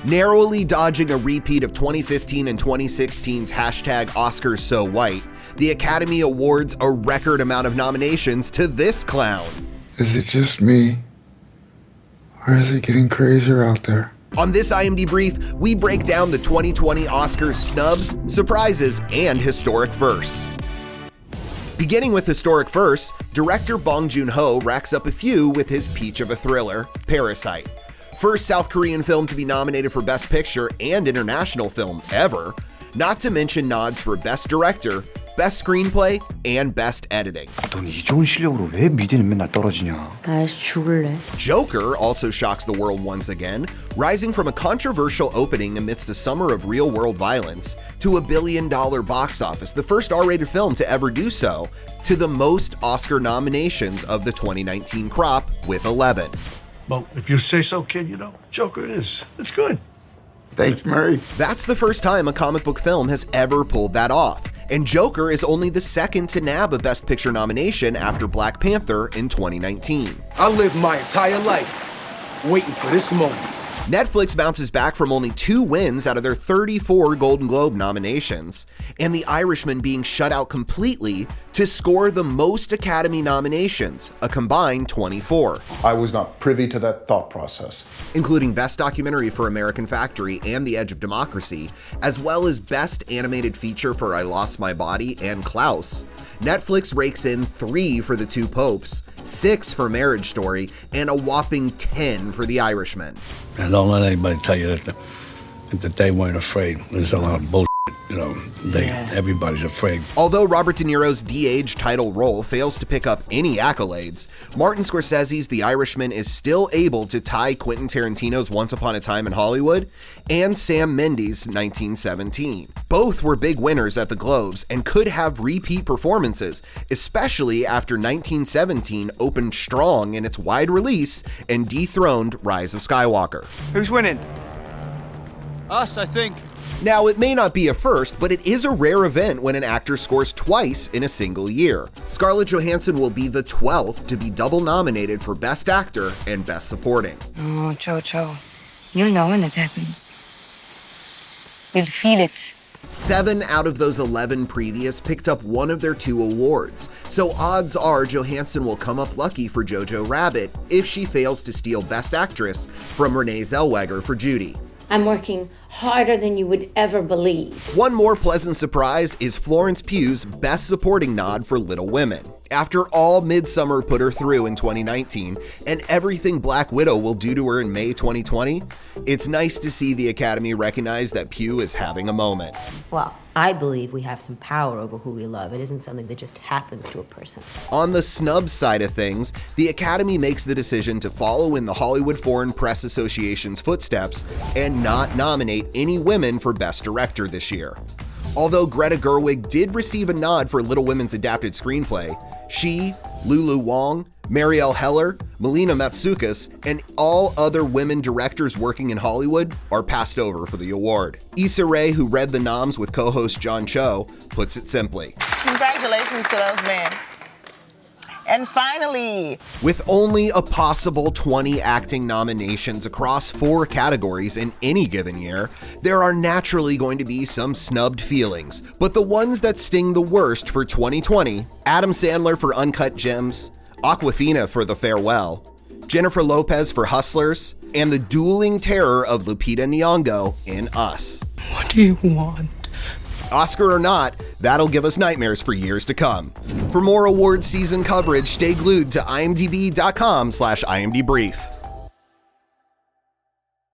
Narrowly dodging a repeat of 2015 and 2016's #OscarsSoWhite, the Academy awards a record amount of nominations to this clown. Is it just me? Or is it getting crazier out there? On this IMDbrief, we break down the 2020 Oscars snubs, surprises, and historic firsts. Beginning with historic firsts, director Bong Joon-ho racks up a few with his peach of a thriller, Parasite. First South Korean film to be nominated for Best Picture and International Film ever, not to mention nods for Best Director, Best Screenplay, and Best Editing. 넌 이 좋은 실력으로 왜 미대는 맨날 떨어지냐? 나 죽을래. Joker also shocks the world once again, rising from a controversial opening amidst a summer of real-world violence to a $1 billion box office, the first R-rated film to ever do so, to the most Oscar nominations of the 2019 crop with 11. Well, if you say so, kid, Joker it is. It's good. Thanks, Murray. That's the first time a comic book film has ever pulled that off, and Joker is only the second to nab a Best Picture nomination after Black Panther in 2019. I lived my entire life waiting for this moment. Netflix bounces back from only 2 wins out of their 34 Golden Globe nominations, and The Irishman being shut out completely to score the most Academy nominations, a combined 24. I was not privy to that thought process. Including Best Documentary for American Factory and The Edge of Democracy, as well as Best Animated Feature for I Lost My Body and Klaus. Netflix rakes in 3 for The Two Popes, 6 for Marriage Story, and a whopping 10 for The Irishman. And don't let anybody tell you that they weren't afraid. There's a lot of bullshit, everybody's afraid. Although Robert De Niro's de-aged title role fails to pick up any accolades, Martin Scorsese's The Irishman is still able to tie Quentin Tarantino's Once Upon a Time in Hollywood and Sam Mendes' 1917. Both were big winners at the Globes and could have repeat performances, especially after 1917 opened strong in its wide release and dethroned Rise of Skywalker. Who's winning? Us, I think. Now, it may not be a first, but it is a rare event when an actor scores twice in a single year. Scarlett Johansson will be the 12th to be double nominated for Best Actor and Best Supporting. Oh, Jojo, you'll know when that happens. You'll feel it. 7 out of those 11 previous picked up one of their 2 awards, so odds are Johansson will come up lucky for Jojo Rabbit if she fails to steal Best Actress from Renee Zellweger for Judy. I'm working harder than you would ever believe. One more pleasant surprise is Florence Pugh's Best Supporting nod for Little Women. After all Midsommar put her through in 2019 and everything Black Widow will do to her in May 2020, it's nice to see the Academy recognize that Pugh is having a moment. Well, I believe we have some power over who we love. It isn't something that just happens to a person. On the snub side of things, the Academy makes the decision to follow in the Hollywood Foreign Press Association's footsteps and not nominate any women for Best Director this year. Although Greta Gerwig did receive a nod for Little Women's adapted screenplay, she, Lulu Wang, Marielle Heller, Melina Matsoukas, and all other women directors working in Hollywood are passed over for the award. Issa Rae, who read the noms with co-host John Cho, puts it simply. Congratulations to those men. And finally, with only a possible 20 acting nominations across 4 categories in any given year, there are naturally going to be some snubbed feelings, but the ones that sting the worst for 2020, Adam Sandler for Uncut Gems, Awkwafina for The Farewell, Jennifer Lopez for Hustlers, and the dueling terror of Lupita Nyong'o in Us. What do you want? Oscar or not, that'll give us nightmares for years to come. For more awards season coverage, stay glued to imdb.com/imdbrief.